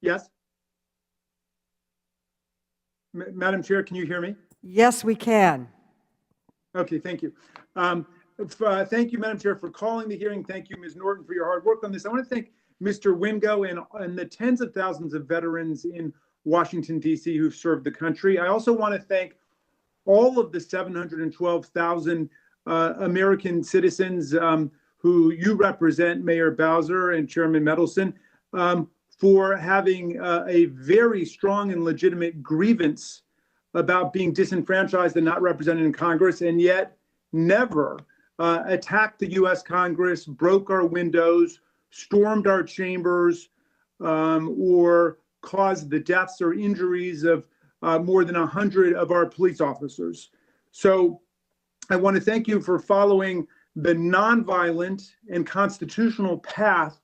Yes. Madam Chair, can you hear me? Yes, we can. Okay, thank you. Thank you, Madam Chair, for calling the hearing. Thank you, Ms. Norton, for your hard work on this. I want to thank Mr. Wingo and the tens of thousands of veterans in Washington, D.C. who've served the country. I also want to thank all of the 712,000 American citizens who you represent, Mayor Bowser and Chairman Mendelson, for having a very strong and legitimate grievance about being disenfranchised and not represented in Congress, and yet never attacked the U.S. Congress, broke our windows, stormed our chambers, or caused the deaths or injuries of more than 100 of our police officers. So I want to thank you for following the nonviolent and constitutional path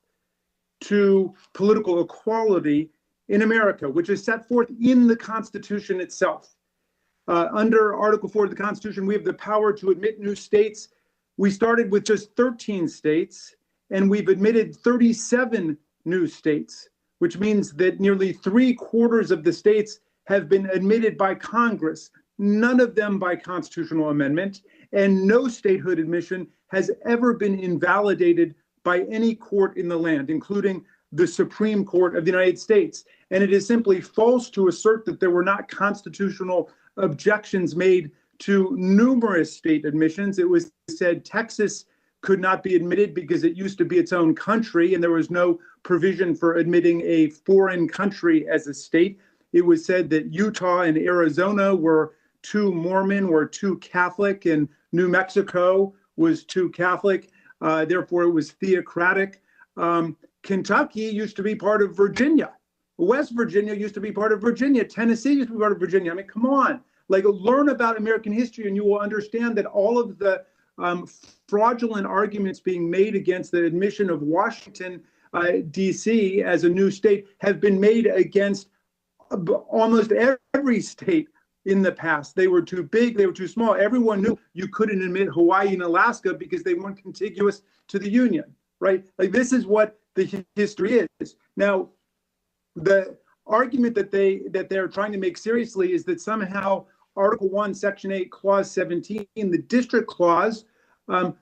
to political equality in America, which is set forth in the Constitution itself. Under Article 4 of the Constitution, we have the power to admit new states. We started with just 13 states, and we've admitted 37 new states, which means that nearly 3/4 of the states have been admitted by Congress, none of them by constitutional amendment, and no statehood admission has ever been invalidated by any court in the land, including the Supreme Court of the United States. And it is simply false to assert that there were not constitutional objections made to numerous state admissions. It was said Texas could not be admitted because it used to be its own country and there was no provision for admitting a foreign country as a state. It was said that Utah and Arizona were too Mormon, were too Catholic, and New Mexico was too Catholic. Therefore, it was theocratic. Kentucky used to be part of Virginia. West Virginia used to be part of Virginia. Tennessee used to be part of Virginia. I mean, come on. Like, learn about American history and you will understand that all of the fraudulent arguments being made against the admission of Washington, D.C. as a new state have been made against almost every state in the past. They were too big, they were too small. Everyone knew you couldn't admit Hawaii and Alaska because they weren't contiguous to the Union, right? Like, this is what the history is. Now, the argument that they're trying to make seriously is that somehow Article 1, Section 8, Clause 17, the district clause,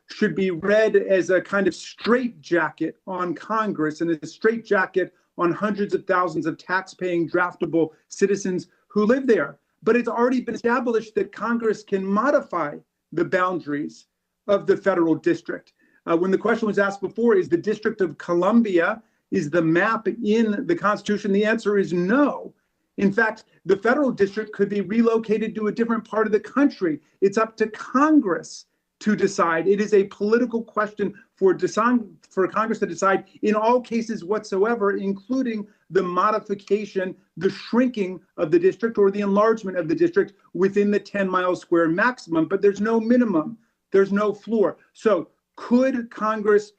should be read as a kind of straitjacket on Congress and a straitjacket on hundreds of thousands of tax-paying draftable citizens who live there. But it's already been established that Congress can modify the boundaries of the federal district. When the question was asked before, is the District of Columbia, is the map in the Constitution? The answer is no. In fact, the federal district could be relocated to a different part of the country. It's up to Congress to decide. It is a political question for Congress to decide in all cases whatsoever, including the modification, the shrinking of the district or the enlargement of the district within the 10-mile square maximum. But there's no minimum. There's no floor. So could Congress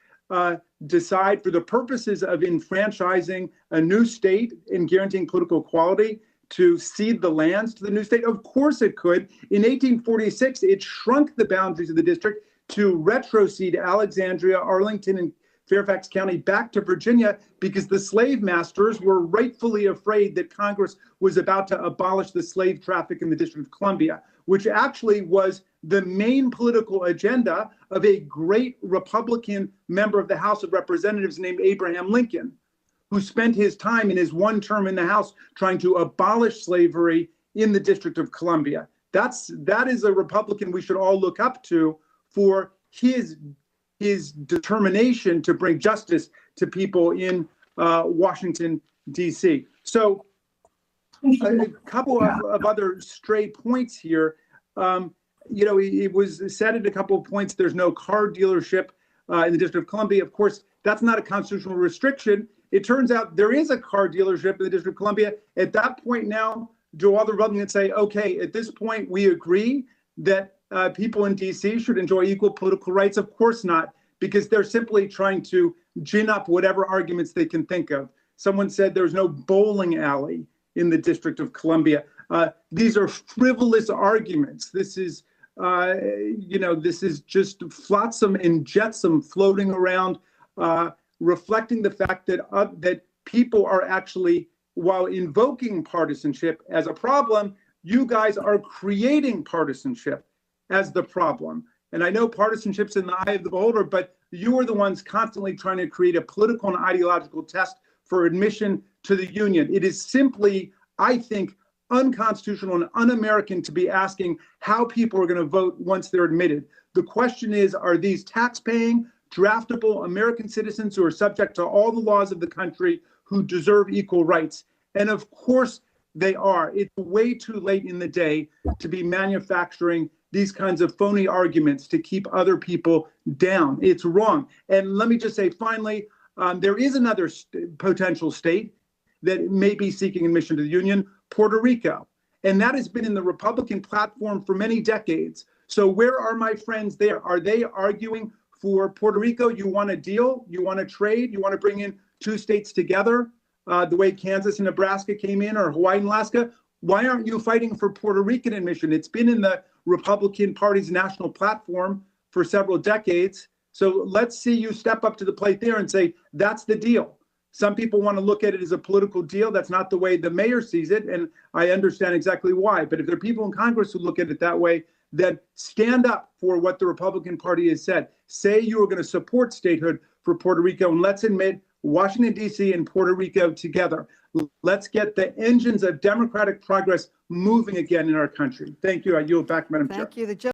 decide, for the purposes of enfranchising a new state and guaranteeing political equality, to cede the lands to the new state? Of course it could. In 1846, it shrunk the boundaries of the district to retrocede Alexandria, Arlington, and Fairfax County back to Virginia because the slave masters were rightfully afraid that Congress was about to abolish the slave traffic in the District of Columbia, which actually was the main political agenda of a great Republican member of the House of Representatives named Abraham Lincoln, who spent his time in his one term in the House trying to abolish slavery in the District of Columbia. That is a Republican we should all look up to for his determination to bring justice to people in Washington, D.C. So a couple of other stray points here. It was said at a couple of points, there's no car dealership in the District of Columbia. Of course, that's not a constitutional restriction. It turns out there is a car dealership in the District of Columbia. At that point now, do all the Republicans say, okay, at this point, we agree that people in D.C. should enjoy equal political rights? Of course not, because they're simply trying to gin up whatever arguments they can think of. Someone said there's no bowling alley in the District of Columbia. These are frivolous arguments. This is, this is just flotsam and jetsam floating around, reflecting the fact that people are actually while invoking partisanship as a problem, you guys are creating partisanship as the problem. And I know partisanship's in the eye of the beholder, but you are the ones constantly trying to create a political and ideological test for admission to the Union. It is simply, I think, unconstitutional and un-American to be asking how people are going to vote once they're admitted. The question is, are these tax-paying, draftable American citizens who are subject to all the laws of the country who deserve equal rights? And of course they are. It's way too late in the day to be manufacturing these kinds of phony arguments to keep other people down. It's wrong. And let me just say, finally, there is another potential state that may be seeking admission to the Union, Puerto Rico. And that has been in the Republican platform for many decades. So where are my friends there? Are they arguing for Puerto Rico? You want a deal? You want to trade? You want to bring in two states together the way Kansas and Nebraska came in, or Hawaii and Alaska? Why aren't you fighting for Puerto Rican admission? It's been in the Republican Party's national platform for several decades. So let's see you step up to the plate there and say, that's the deal. Some people want to look at it as a political deal. That's not the way the mayor sees it, and I understand exactly why. But if there are people in Congress who look at it that way, then stand up for what the Republican Party has said. Say you are going to support statehood for Puerto Rico, and let's admit Washington, D.C. and Puerto Rico together. Let's get the engines of democratic progress moving again in our country. Thank you. I yield back, Madam Chair. Thank you.